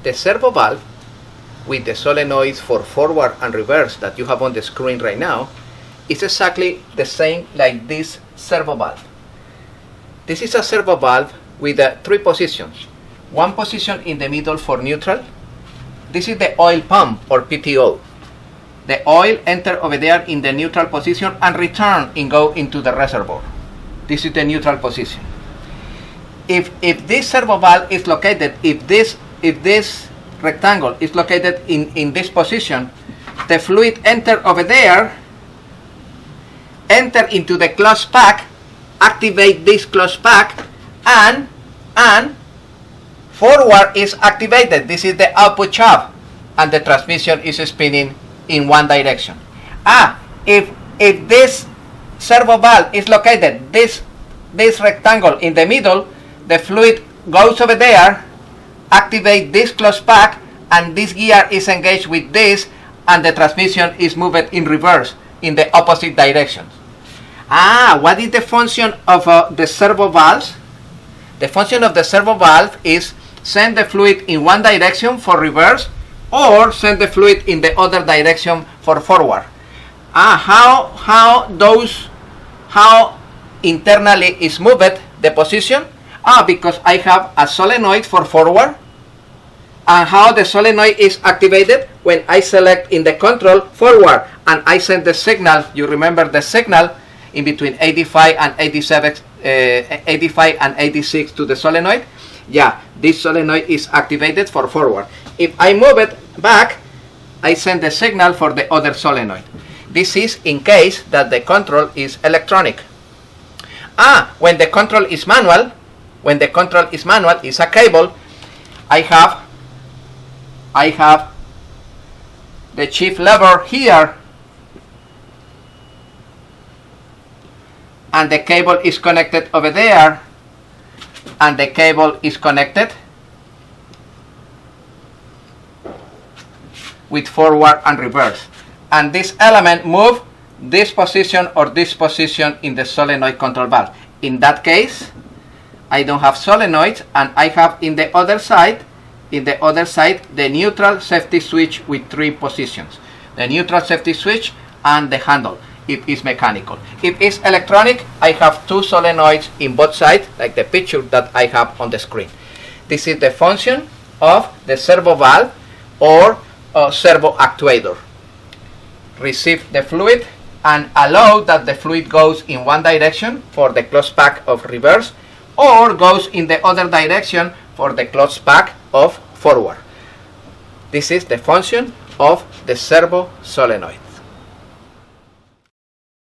The servo valve with the solenoids for forward and reverse that you have on the screen right now is exactly the same like this servo valve. This is a servo valve with three positions. One position in the middle for neutral. This is the oil pump or PTO. The oil enter over there in the neutral position and return and go into the reservoir. This is the neutral position. If this servo valve is located, if this rectangle is located in this position, the fluid enter over there, enter into the closed pack, activate this closed pack, and forward is activated. This is the output shaft, and the transmission is spinning in one direction. If this servo valve is located this rectangle in the middle, the fluid goes over there, activate this closed pack, and this gear is engaged with this, and the transmission is moved in reverse in the opposite directions. What is the function of the servo valves? The function of the servo valve is send the fluid in one direction for reverse, or send the fluid in the other direction for forward. How internally is moved the position? Because I have a solenoid for forward. And how the solenoid is activated? When I select in the control forward and I send the signal, you remember the signal in between 85 and 86 to the solenoid? Yeah, this solenoid is activated for forward. If I move it back, I send the signal for the other solenoid. This is in case that the control is electronic. When the control is manual, is a cable, I have the shift lever here, and the cable is connected over there, and the cable is connected with forward and reverse, and this element move this position or this position in the solenoid control valve. In that case, I don't have solenoids, and I have in the other side the neutral safety switch with three positions. The neutral safety switch and the handle if it's mechanical. If it's electronic, I have two solenoids in both sides, like the picture that I have on the screen. This is the function of the servo valve or servo actuator. Receive the fluid and allow that the fluid goes in one direction for the closed pack of reverse, or goes in the other direction for the closed pack of forward. This is the function of the servo solenoid.